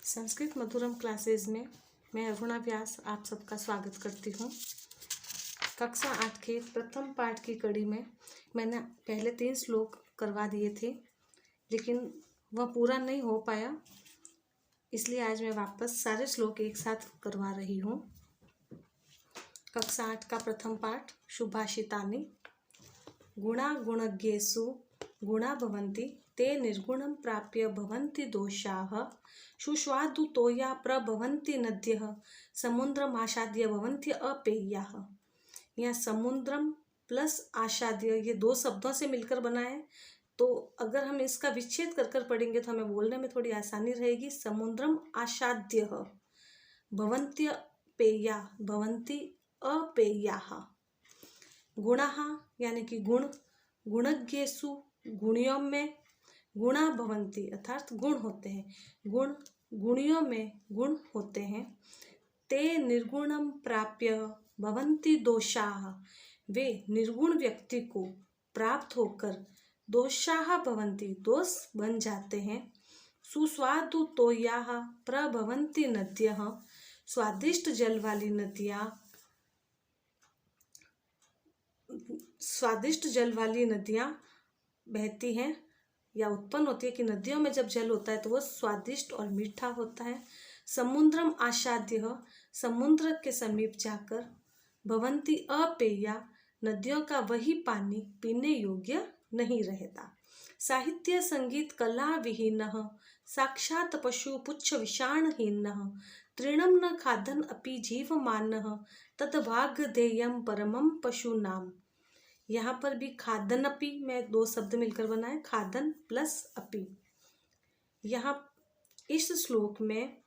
संस्कृत मधुरम classes में मैं अरुणा व्यास आप सबका स्वागत करती हूँ। कक्षा 8 के प्रथम पाठ की कड़ी में मैंने पहले 3 श्लोक करवा दिए थे, लेकिन वह पूरा नहीं हो पाया, इसलिए आज मैं वापस सारे श्लोक एक साथ करवा रही हूँ। कक्षा 8 का प्रथम पाठ सुभाषितानि। गुणा गुणज्ञेषु गुणा भवन्ति ते निर्गुणं प्राप्य भवन्ति दोषाः। सुस्वादु तोया प्रभवन्ति नद्यः समुद्रमासाद्य भवन्ति अपेयाः। यहाँ समुद्रम प्लस आसाद्य ये 2 शब्दों से मिलकर बना है, तो अगर हम इसका विच्छेद कर कर पढ़ेंगे तो हमें बोलने में थोड़ी आसानी रहेगी। समुद्रम आसाद्य भवन्ति पेया भवन्ति अपेयाः। गुणाः यानी कि गुण, गुणज्ञेषु गुणियों में, गुणा भवन्ति अर्थात गुण होते हैं, गुण गुणियों में गुण होते हैं। ते निर्गुणम प्राप्य भवन्ति दोषाः वे निर्गुण व्यक्ति को प्राप्त होकर दोषाः भवन्ति दोष बन जाते हैं। सुस्वादु तोयाः प्रभवन्ति नद्यः स्वादिष्ट जल वाली नदियाँ बहती हैं या उत्पन्न होती है कि नदियों में जब जल होता है तो वह स्वादिष्ट और मीठा होता है। समुद्रम आसाद्य समुद्र के समीप जाकर, भवन्ति अपेया नदियों का वही पानी पीने योग्य नहीं रहता। साहित्य संगीत कला विहीनः साक्षात् पशु पुच्छ विषाणहीनः तृणं न खादन् अपि जीवमानः तद्भाग्यधेयं परमं पशूनाम्। यहाँ पर भी खादन अपि में 2 शब्द मिलकर बना है, खादन प्लस अपि। यहाँ इस श्लोक में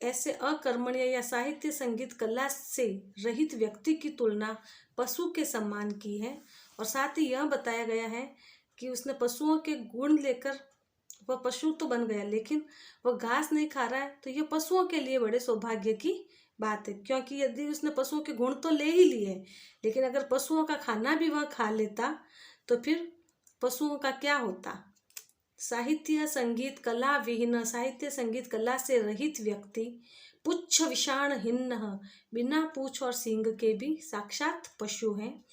ऐसे अकर्मण्य या साहित्य संगीत कला से रहित व्यक्ति की तुलना पशु के समान की है, और साथ ही यह बताया गया है कि उसने पशुओं के गुण लेकर, वह पशु तो बन गया लेकिन वह घास नहीं खा रहा है, तो यह पशुओं के लिए बड़े सौभाग्य की बात है। क्योंकि यदि उसने पशुओं के गुण तो ले ही लिए, लेकिन अगर पशुओं का खाना भी वह खा लेता तो फिर पशुओं का क्या होता। साहित्य संगीत कला विहीन, साहित्य संगीत कला से रहित व्यक्ति पुच्छ विषाणहीन बिना पूछ और सींग के भी साक्षात पशु हैं।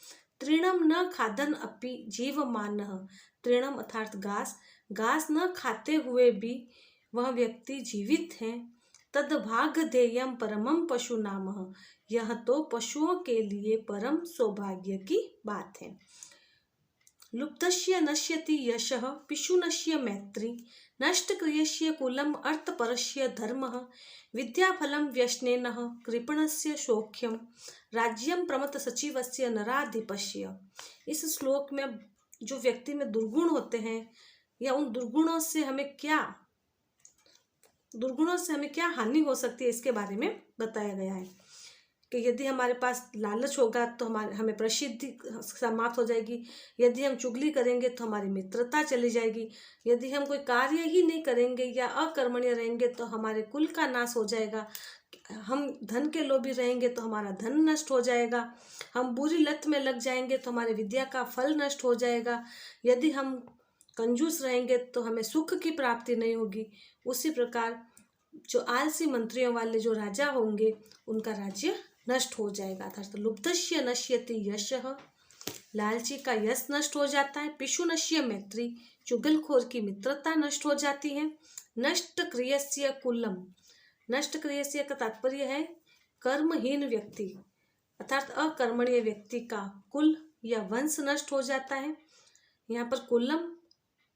तृणम न खादन अपि जीवमानः तृणम अर्थात घास, घास न खाते हुए भी वह व्यक्ति जीवित हैं। तद्भाग्यधेयं परमं पशूनामः यह तो पशुओं के लिए परम सौभाग्य की बात है। लुप्तस्य नश्यति यशः पिशुनस्य मैत्री नष्टक्रियस्य कुलम् अर्थपरस्य धर्मः विद्याफलं व्यसनेनः कृपणस्य सौख्यं राज्यं प्रमथ सचिवस्य नराधिपस्य। इस श्लोक में जो व्यक्ति में दुर्गुण होते हैं या उन दुर्गुणों से हमें क्या हानि हो सकती है, इसके बारे में बताया गया है कि यदि हमारे पास लालच होगा तो हमें प्रसिद्धि समाप्त हो जाएगी। यदि हम चुगली करेंगे तो हमारी मित्रता चली जाएगी। यदि हम कोई कार्य ही नहीं करेंगे या अकर्मण्य रहेंगे तो हमारे कुल का नाश हो जाएगा। हम धन के लोभी रहेंगे तो हमारा धन नष्ट हो जाएगा। हम बुरी लत में लग जाएंगे तो हमारी विद्या का फल नष्ट हो जाएगा। यदि हम कंजूस रहेंगे तो हमें सुख की प्राप्ति नहीं होगी। उसी प्रकार जो आलसी मंत्रियों वाले जो राजा होंगे उनका राज्य नष्ट हो जाएगा। अर्थात लुब्धस्य नश्यति यशः लालची का यश नष्ट हो जाता है। पिशुनस्य मैत्री चुगलखोर की मित्रता नष्ट हो जाती है। नष्ट क्रियस्य कुलम, नष्ट क्रियस्य का तात्पर्य है कर्महीन व्यक्ति अर्थात अकर्मण्य व्यक्ति का कुल या वंश नष्ट हो जाता है। यहाँ पर कुलम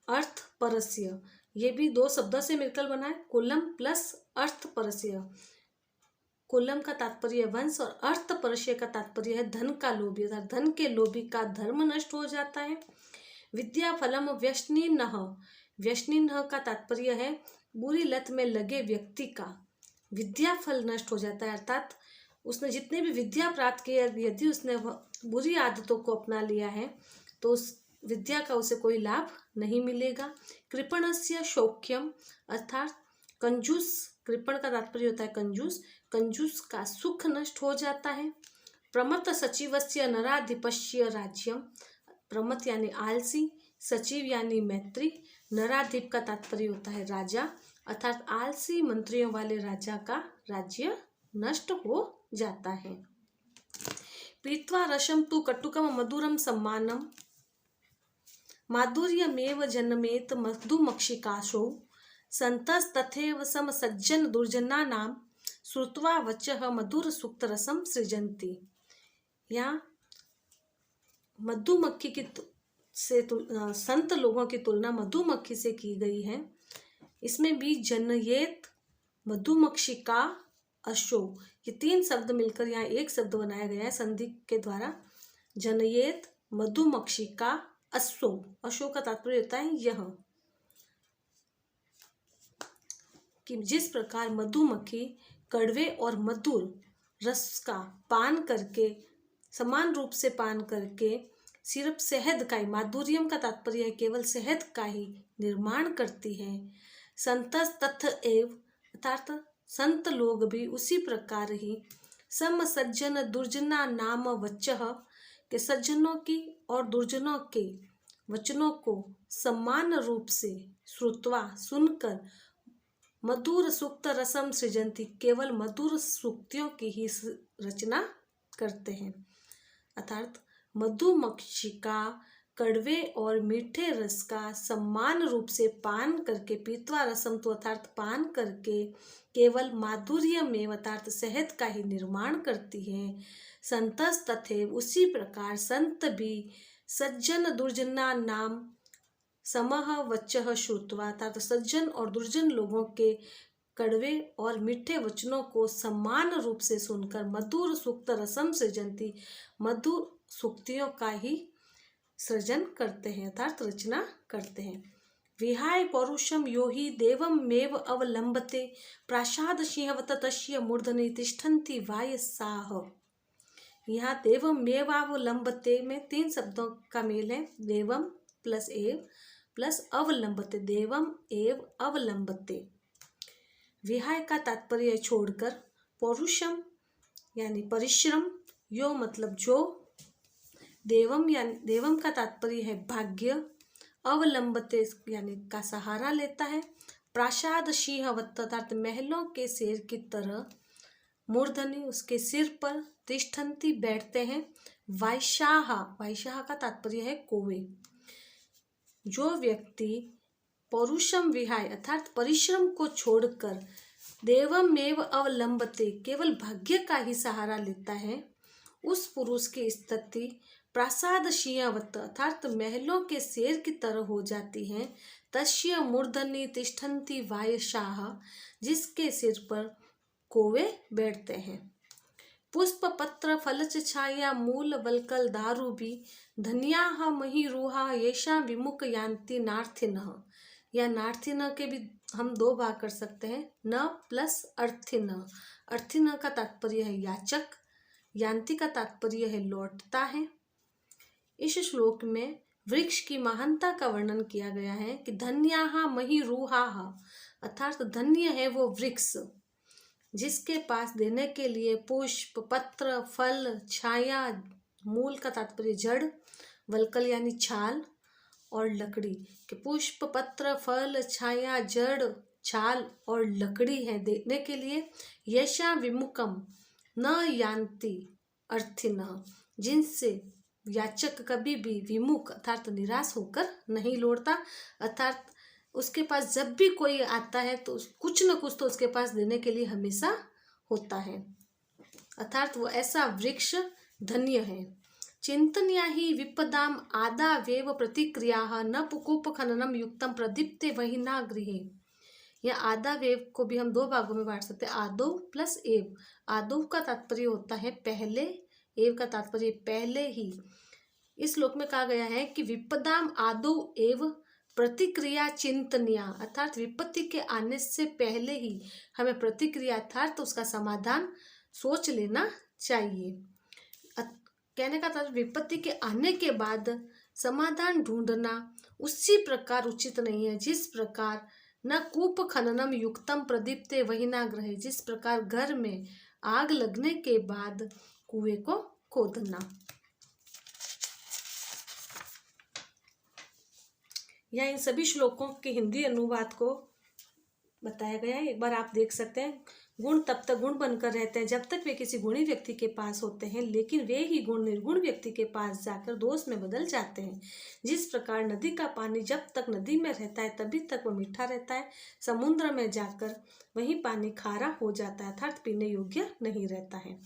अर्थ परस्य ये भी 2 शब्दों से मिलकर बना है, कुलम प्लस अर्थ परस्य। कुलम का तात्पर्य वंश और अर्थ परस्य का तात्पर्य है धन का लोभी, अर्थात धन के लोभी का धर्म नष्ट हो जाता है। विद्या फलम व्यसनीनः, व्यसनीनः का तात्पर्य है बुरी लत में लगे व्यक्ति का विद्या फल नष्ट हो जाता है। अर्थात उसने जितने भी विद्या प्राप्त की है, यदि उसने बुरी आदतों को अपना लिया है तो उस विद्या का उसे कोई लाभ नहीं मिलेगा। कृपणस्य सौख्यम अर्थात कंजूस, कृपण का तात्पर्य होता है कंजूस, कंजूस का सुख नष्ट हो जाता है। प्रमथ सचिवस्य नराधिपस्य राज्यम, प्रमथ यानी आलसी, सचिव यानी मैत्री, नराधिप का तात्पर्य होता है राजा, अर्थात आलसी मंत्रियों वाले राजा का राज्य नष्ट हो जाता है। पीत्वा रसम तु कटुकम मधुरम सम्मानम माधुर्यमेव जन्मेत मधुमक्षिकाशो संतस्तथैव सम सज्जन दुर्जनानां श्रुत्वा वचः मधुर सुक्त रसम सृजन्ति। यहाँ मधुमक्खी की संत लोगों की तुलना मधुमक्खी से की गई है। इसमें भी जनयेत, मधुमक्षिका, अशो, ये 3 शब्द मिलकर यहाँ एक शब्द बनाया गया है संधि के द्वारा। जनयेत, मधुमक्षिका, अशो। अशो का तात्पर्य होता है यह, कि जिस प्रकार मधुमक्खी कड़वे और मधुर रस का पान करके, समान रूप से पान करके सिर्फ शहद का ही, माधुर्यम का तात्पर्य है केवल शहद का ही निर्माण करती है। संतस तथ एव, अर्थात संत लोग भी उसी प्रकार ही सम सज्जन दुर्जना नाम वचः, के सज्जनों की और दुर्जनों के वचनों को समान रूप से श्रुत्वा, सुनकर, मधुर सूक्त रसम सृजंती, केवल मधुर सूक्तियों की ही रचना करते हैं। अर्थात मधुमक्षिका कड़वे और मीठे रस का समान रूप से पान करके, पीत्वा रसम तो अर्थात पान करके, केवल माधुर्य में अर्थात शहद का ही निर्माण करती है। संतस तथैव, उसी प्रकार संत भी सज्जन दुर्जना नाम समह वचः श्रुत्वा, अर्थात सज्जन और दुर्जन लोगों के कड़वे और मीठे वचनों को समान रूप से सुनकर मधुर सूक्त रसम सृजंती, मधुर सूक्तियों का ही सृजन करते हैं अर्थात रचना करते हैं। विहाय पौरुषम यो हि देवम मेव अवलंबते प्रासाद सिंहवत तस्य मूर्धनि तिष्ठन्ति वायसाः। यहाँ देवम मेवावलंबते में 3 शब्दों का मेल है, देवम प्लस एव प्लस अवलंबते, देवम एव अवलंबते। विहाय का तात्पर्य छोड़कर, पौरुषम यानी परिश्रम, यो मतलब जो, देवम यानी देवम का तात्पर्य है भाग्य, अवलंबते यानी का सहारा लेता है, प्रासाद सिंहवत अर्थात महलों के शेर की तरह, मूर्धनि उसके सिर पर, तिष्ठन्ति बैठते हैं, वायशाह, वायशाह का तात्पर्य है कोवे। जो व्यक्ति पौरुषम विहाय अर्थात परिश्रम को छोड़कर देवमेव अवलंबते केवल भाग्य का ही सहारा लेता है, उस पुरुष की स्थिति प्रासाद सिंहवत अर्थात महलों के शेर की तरह हो जाती है। तस्य मूर्धनि तिष्ठन्ति वायशाः, जिसके सिर पर कोवे बैठते हैं। पुष्प पत्र फलच छाया मूल वल्कल दारुभी धन्याः महीरुहा येषा विमुख यान्ति नार्थिनः। या नार्थिन के भी हम 2 भाग कर सकते हैं, न प्लस अर्थिन। अर्थिन का तात्पर्य है याचक, यान्ति का तात्पर्य है लौटता है। इस श्लोक में वृक्ष की महानता का वर्णन किया गया है कि धन्याः महीरुहाः, अर्थात धन्य है वो वृक्ष जिसके पास देने के लिए पुष्प, पत्र, फल, छाया, मूल का तात्पर्य जड़, वल्कल यानी छाल, और लकड़ी के पुष्प, पत्र, फल, छाया, जड़, छाल और लकड़ी है देने के लिए। यशा विमुखम न यान्ति अर्थिनः, जिनसे याचक कभी भी विमुख अर्थात निराश होकर नहीं लौटता, अर्थात उसके पास जब भी कोई आता है तो कुछ न कुछ तो उसके पास देने के लिए हमेशा होता है, अर्थात वो ऐसा वृक्ष धन्य है। चिंतन्या ही विपदाम आदावेव प्रतिक्रिया न पुकूप खननम युक्तम प्रदीप्ते वहिना गृहे। या आदावेव को भी हम 2 भागों में बांट सकते हैं, आदो प्लस एव। आदो का तात्पर्य होता है पहले, एव का तात्पर्य पहले ही। इस श्लोक में कहा गया है कि विपदाम आदो एव प्रतिक्रिया चिंतनिया, अर्थात विपत्ति के आने से पहले ही हमें प्रतिक्रिया अर्थात तो उसका समाधान सोच लेना चाहिए। कहने का तात्पर्य विपत्ति के आने के बाद समाधान ढूंढना उसी प्रकार उचित नहीं है जिस प्रकार न कूप खननम युक्तम प्रदीप्ते वहिना ग्रहे, जिस प्रकार घर में आग लगने के बाद कुएं को खोदना। या इन सभी श्लोकों के हिंदी अनुवाद को बताया गया है। एक बार आप देख सकते हैं, गुण तब तक गुण बनकर रहते हैं जब तक वे किसी गुणी व्यक्ति के पास होते हैं, लेकिन वे ही गुण निर्गुण व्यक्ति के पास जाकर दोष में बदल जाते हैं। जिस प्रकार नदी का पानी जब तक नदी में रहता है तभी तक वह मीठा रहता है, समुद्र में जाकर वही पानी खारा हो जाता है, अर्थात पीने योग्य नहीं रहता है।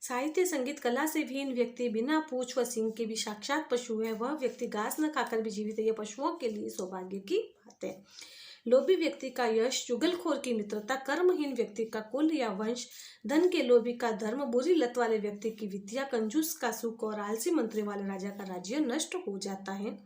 साहित्य, संगीत, कला से भी इन व्यक्ति बिना पूंछ व सींग के भी साक्षात पशु है। वह व्यक्ति घास न खाकर भी जीवित है, यह पशुओं के लिए सौभाग्य की बात है। लोभी व्यक्ति का यश, चुगलखोर की मित्रता, कर्महीन व्यक्ति का कुल या वंश, धन के लोभी का धर्म, बुरी लत वाले व्यक्ति की विद्या, कंजूस का सुख और आलसी मंत्री वाले राजा का राज्य नष्ट हो जाता है।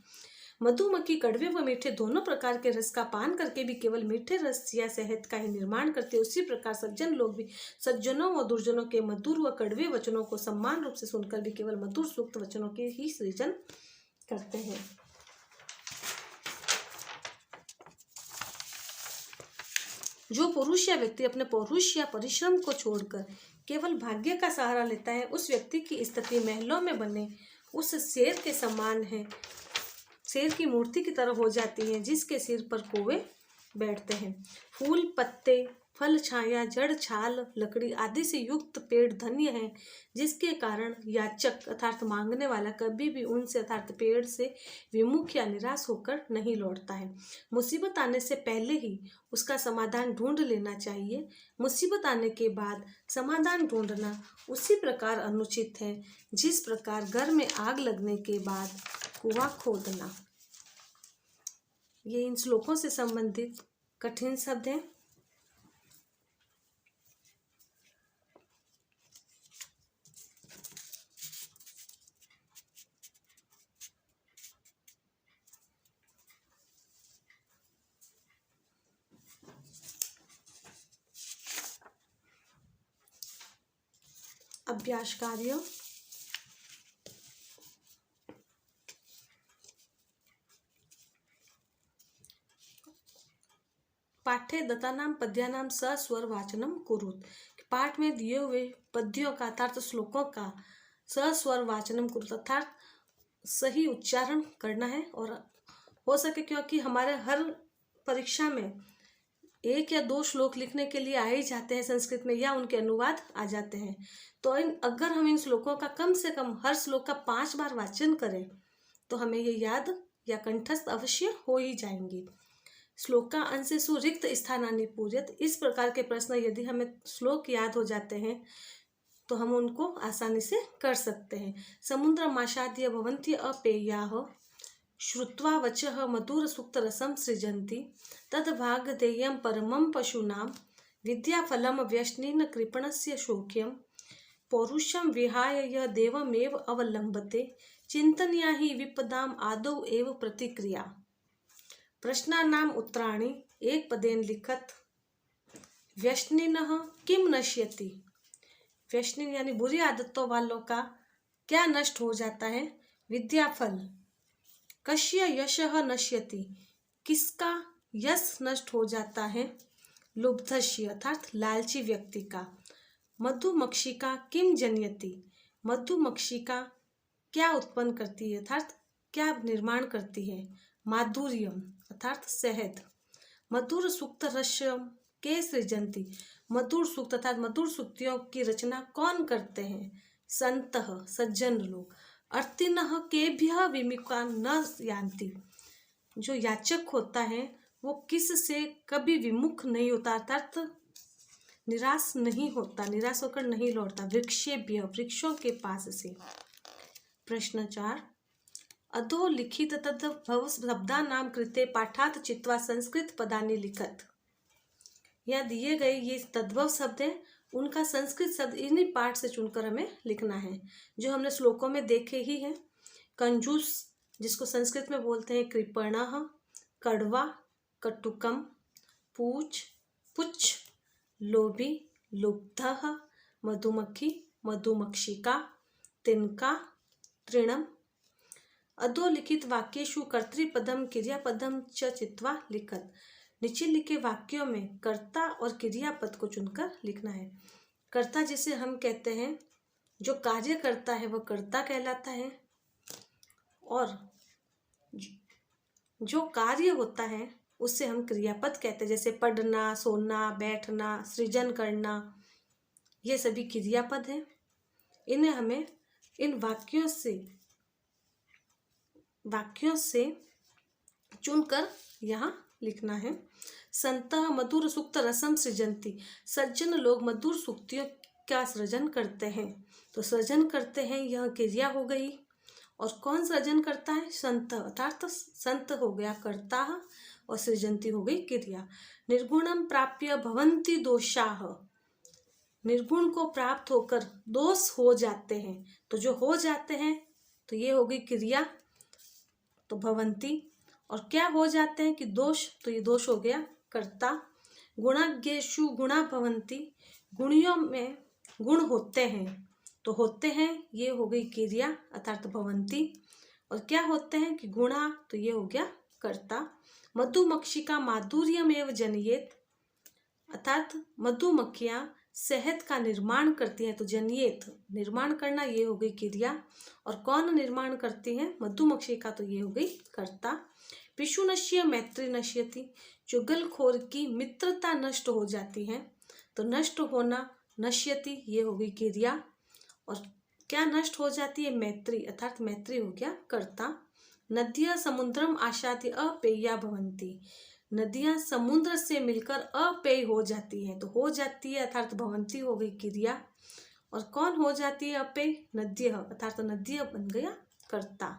मधुमक्खी कड़वे व मीठे दोनों प्रकार के रस का पान करके भी केवल मीठे रस या शहद का ही निर्माण करते, उसी प्रकार सज्जन लोग भी सज्जनों व दुर्जनों के मधुर व कड़वे वचनों को समान रूप से सुनकर भी केवल मधुर सूक्त वचनों के ही सृजन करते हैं। जो पुरुष या व्यक्ति अपने पौरुष या परिश्रम को छोड़कर केवल भाग्य का सहारा लेता है, उस व्यक्ति की स्थिति महलों में बने उस शेर के समान है, शेर की मूर्ति की तरह हो जाती है जिसके सिर पर कौवे बैठते हैं। फूल, पत्ते, फल, छाया, जड़, छाल, लकड़ी आदि से युक्त पेड़ धन्य है, जिसके कारण याचक अर्थात मांगने वाला कभी भी उनसे अर्थात पेड़ से विमुख या निराश होकर नहीं लौटता है। मुसीबत आने से पहले ही उसका समाधान ढूंढ लेना चाहिए। मुसीबत आने के बाद समाधान ढूंढना उसी प्रकार अनुचित है जिस प्रकार घर में आग लगने के बाद कुआं खोदना। ये इन श्लोकों से संबंधित कठिन शब्द हैं। अभ्यास कार्य, पाठ्य दत्तानाम पद्यानाम सस्वर वाचनम कुरुत। पाठ में दिए हुए पद्यों का अर्थात श्लोकों का सस्वर वाचनम कुरुत अर्थात सही उच्चारण करना है। और हो सके, क्योंकि हमारे हर परीक्षा में 1 या 2 श्लोक लिखने के लिए आ ही जाते हैं संस्कृत में, या उनके अनुवाद आ जाते हैं, तो अगर हम इन श्लोकों का कम से कम हर श्लोक का 5 बार वाचन करें तो हमें ये याद या कंठस्थ अवश्य हो ही जाएंगे। श्लोक का अंश सुरिक्त स्थानानि पूर्यत, इस प्रकार के प्रश्न यदि हमें श्लोक याद हो जाते हैं तो हम उनको आसानी से कर सकते हैं। समुद्रमाशाद्य भवन्ति अपेयाः श्रुत्वा वचः मधुर सूक्त रसम सृजन्ति तद्भागधेयं परमं पशूनां विद्याफलं व्यश्निन कृपणस्य शोक्यं पौरुषं विहाय यः देवमेव अवलम्बते चिन्तनीया हि विपदाम् आदौ एव प्रतिक्रिया। प्रश्नानाम् उत्तराणि एक पदेन लिखत। व्यश्निनः किम नश्यति, व्यश्निन यानी बुरी आदतों वालों का क्या नष्ट हो जाता है। विद्याफल, कस्य यशः नश्यति, किसका यश नष्ट हो जाता है। लुब्धस्य अर्थात लालची व्यक्ति का। मधुमक्षिका किम जनयति, मधुमक्षिका क्या उत्पन्न करती है अर्थात क्या निर्माण करती है। माधुर्यम अर्थात शहद। मधुर सूक्त रसम के सृजन्ति, मधुर सूक्त अर्थात मधुर सूक्तियों की रचना कौन करते हैं। संतः सज्जन लोग। अर्तिनः केभ्यः विमुखा न यान्ति, जो याचक होता है वो किस से कभी विमुख नहीं होता अर्थात निराश नहीं होता, निराश होकर नहीं लौटता। वृक्षेभ्यः वृक्षों के पास से। प्रश्न 4, अधोलिखित तद्भव शब्दानां कृते पाठात् चित्वा संस्कृत पदानि लिखत। यहाँ दिए गए ये तद्भव शब्द हैं, उनका संस्कृत शब्द इन्हीं पाठ से चुनकर हमें लिखना है जो हमने श्लोकों में देखे ही हैं। कंजूस जिसको संस्कृत में बोलते हैं कृपणः, कड़वा, कटुकम, पूछ, पुच्छ, लोभी, लुब्धः, मधुमक्खी, मधुमक्षिका, तिनका, तृणम। अधोलिखित वाक्येषु कर्तृपदम क्रियापदम च चित्वा लिखत। नीचे लिखे वाक्यों में कर्ता और क्रियापद को चुनकर लिखना है। कर्ता जिसे हम कहते हैं, जो कार्य करता है वह कर्ता कहलाता है, और जो कार्य होता है उससे हम क्रियापद कहते हैं। जैसे पढ़ना, सोना, बैठना, सृजन करना, ये सभी क्रियापद हैं। इन्हें हमें इन वाक्यों से चुनकर यहाँ लिखना है। संतः मधुर सूक्त रसम सृजन्ति, सज्जन लोग मधुर सूक्तियों का सृजन करते हैं। तो सृजन करते हैं यह क्रिया हो गई। और कौन सृजन करता है? संत, अर्थात संत हो गया कर्ता और सृजन्ति हो गई क्रिया। निर्गुणम प्राप्य भवन्ति दोषाः, निर्गुण को प्राप्त होकर दोष हो जाते हैं। तो जो हो जाते हैं तो ये हो गई क्रिया, तो भवन्ति। और क्या हो जाते हैं कि दोष, तो ये दोष हो गया कर्ता। गुणज्ञेषु गुणा भवन्ति, गुणियों में गुण होते हैं, तो होते हैं ये हो गई क्रिया अर्थात भवन्ति। और क्या होते हैं कि गुणा, तो ये हो गया कर्ता। मधुमक्षिका माधुर्यमेव जनयेत, अर्थात मधुमक्खियां शहद का निर्माण करती हैं, तो जनयेत निर्माण करना, ये हो गई क्रिया। और कौन निर्माण करती है? मधुमक्षिका, तो ये हो गई कर्ता। पिशुनश्य मैत्री नश्यति, चुगलखोर की मित्रता नष्ट हो जाती है, तो नष्ट होना, नश्यति, ये हो गई क्रिया। और क्या नष्ट हो जाती है? मैत्री, अर्थात मैत्री हो गया कर्ता। नदियां समुद्रम आशाति अपेया भवन्ति, नदियां समुद्र से मिलकर अपेय हो जाती हैं, तो हो जाती है अर्थात भवन्ति हो गई क्रिया। और कौन हो जाती है अपेय? नद्यः, अर्थात नदियां बन गया कर्ता।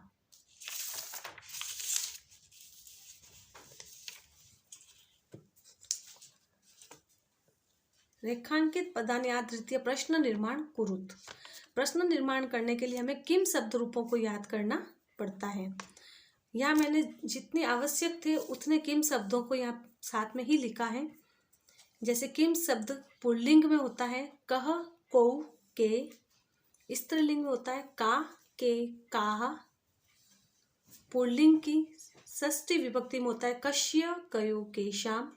रेखांकित पदानि आधृत्य प्रश्न निर्माण कुरुत, प्रश्न निर्माण करने के लिए हमें किम शब्द रूपों को याद करना पड़ता है। यहाँ मैंने जितने आवश्यक थे उतने किम शब्दों को यहाँ साथ में ही लिखा है। जैसे किम शब्द पुल्लिंग में होता है कह, कौ, के। स्त्रीलिंग में होता है का, के, काह। पुल्लिंग की षष्ठी विभक्ति में होता है कश्य, कयो, केशाम।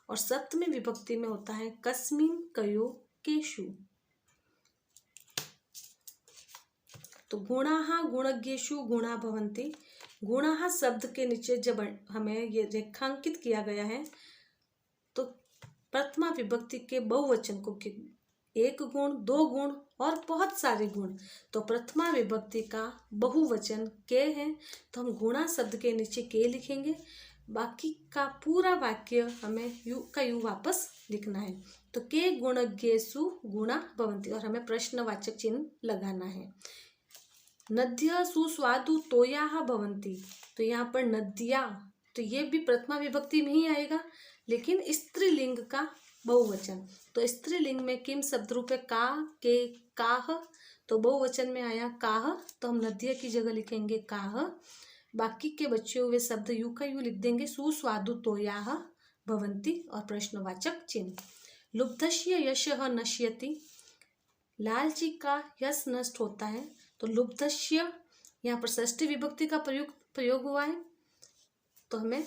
और सप्तमी विभक्ति में होता है कस्मिन, कयो, केशु। तो गुणाः गुणज्ञेषु गुणा भवन्ति, गुणाः शब्द के नीचे जब हमें ये रेखांकित किया गया है तो प्रथमा विभक्ति के बहुवचन को, एक गुण, दो गुण और बहुत सारे गुण, तो प्रथमा विभक्ति का बहुवचन के है, तो हम गुणा शब्द के नीचे के लिखेंगे। बाकी का पूरा वाक्य हमें यू का यू वापस लिखना है। तो के गुणज्ञेषु गुणा भवन्ति, और हमें प्रश्नवाचक चिन्ह लगाना है। नद्य सुस्वादु तोयाः भवन्ति, तो यहाँ पर नदिया, तो ये भी प्रथमा विभक्ति में ही आएगा, लेकिन स्त्रीलिंग का बहुवचन। तो स्त्रीलिंग में किम शब्द रूप है का, के, काह, तो बहुवचन में आया काह, तो हम नद्य की जगह लिखेंगे काह। बाकी के बचे हुए शब्द यू का यू लिख देंगे। सुस्वादु तोयाः भवन्ति और प्रश्नवाचक चिन्ह। लुब्धस्य यशः नश्यति, लालची का यश नष्ट होता है, तो लुब्धस्य यहाँ पर षष्ठी विभक्ति का प्रयोग हुआ है, तो हमें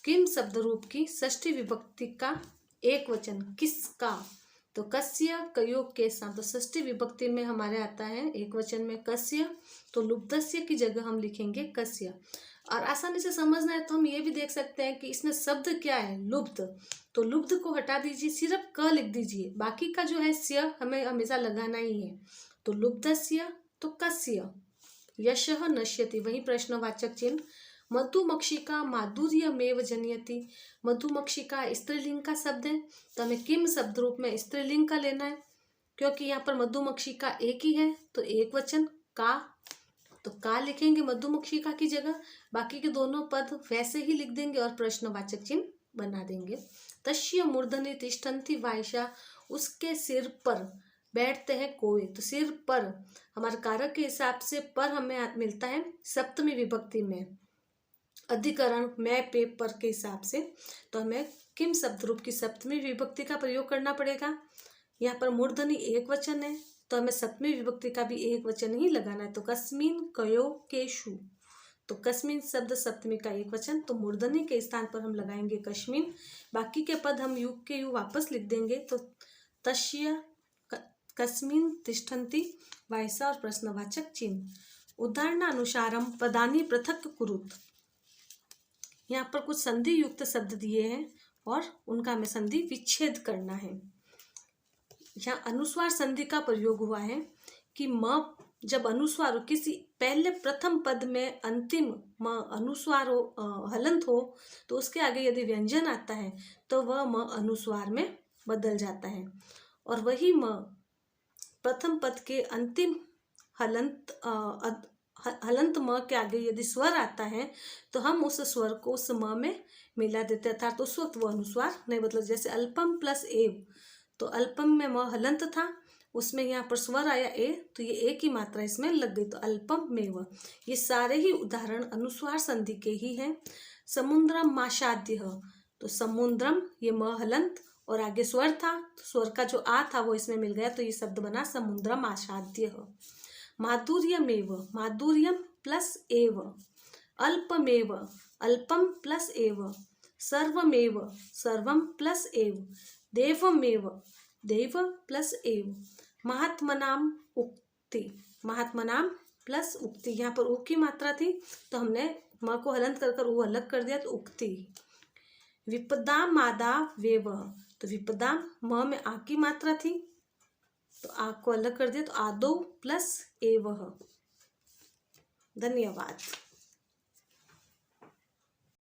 किम शब्द रूप की षष्ठी विभक्ति का एक वचन किसका, तो कस्य, कयो, केशा। तो षष्ठी विभक्ति में हमारे आता है एक वचन में कस्य, तो लुब्धस्य की जगह हम लिखेंगे कस्य। और आसानी से समझना है तो हम ये भी देख सकते हैं कि इसमें शब्द क्या है, लुब्ध, तो लुब्ध को हटा दीजिए, सिर्फ क लिख दीजिए, बाकी का जो है स्य हमें हमेशा लगाना ही है। तो लुब्धस्य, तो कस्य। यशः नश्यति, वही प्रश्नवाचक चिन्ह। मधुमक्षिका माधुर्यमेव जनयति, मधुमक्षिका स्त्रीलिंग का शब्द है, तो हमें किम शब्द रूप में स्त्रीलिंग का लेना है, क्योंकि यहाँ पर मधुमक्षिका एक ही है, तो एक वचन का, तो का लिखेंगे मधुमक्षिका की जगह। बाकी के दोनों पद वैसे ही लिख देंगे और प्रश्नवाचक चिन्ह बना देंगे। तस्य मूर्धनि तिष्ठन्ति वायसा, उसके सिर पर बैठते हैं कोए, तो सिर पर हमारे कारक के हिसाब से पर हमें मिलता है सप्तमी विभक्ति में, अधिकरण मैं पे पर के हिसाब से, तो हमें किम शब्द रूप की सप्तमी विभक्ति का प्रयोग करना पड़ेगा। यहाँ पर मूर्धनि एक वचन है, तो हमें सप्तमी विभक्ति का भी एक वचन ही लगाना है। तो कस्मिन, कयो, केशु, तो कस्मिन शब्द सप्तमी का एक वचन, तो मूर्धनि के स्थान पर हम लगाएंगे कस्मिन। बाकी के पद हम यू के यू वापस लिख देंगे, तो तस्य, कस्मिन तिष्ठन्ति, वायसा और प्रश्नवाचक चिन्ह। उदाहरणानुसारम पदानि पृथक कुरुत, यहाँ पर कुछ संधि युक्त शब्द दिए हैं और उनका हमें संधि विच्छेद करना है। यहाँ अनुस्वार संधि का प्रयोग हुआ है कि म जब अनुस्वार हो, किसी पहले प्रथम पद में अंतिम म अनुस्वार हो, हलंत हो, तो उसके आगे यदि व्यंजन आता है तो वह म अनुस्वार में बदल जाता है। और वही म प्रथम पद के अंतिम हलंत हलंत म के आगे यदि स्वर आता है तो हम उस स्वर को उस म में मिला देते हैं, अर्थात उस वक्त वो अनुस्वार नहीं बदला। जैसे अल्पम प्लस एव, तो अल्पम में म हलंत था, उसमें यहाँ पर स्वर आया ए, तो ये ए की मात्रा इसमें लग गई, तो अल्पम मेव। ये सारे ही उदाहरण अनुस्वार संधि के ही हैं। समुद्रम माशाद्य, तो समुद्रम ये म हलंत और आगे स्वर था, तो स्वर का जो आ था वो इसमें मिल गया, तो ये शब्द बना समुद्रम आशाद्य। माधुर्यमेव, माधुर्यम प्लस एव, अल्पमेव, अल्पम प्लस एव, सर्वमेव, सर्वम प्लस एव, देवमेव, देव प्लस एव, महात्मनाम उक्ति, महात्मनाम प्लस उक्ति। यहाँ पर उ की मात्रा थी तो हमने म को हलंत कर उ अलग कर दिया, तो उक्ति। विपदाम मादा वेव, तो विपदाम म में आ की मात्रा थी तो आ को अलग कर दिया, तो आदो प्लस एवह। धन्यवाद।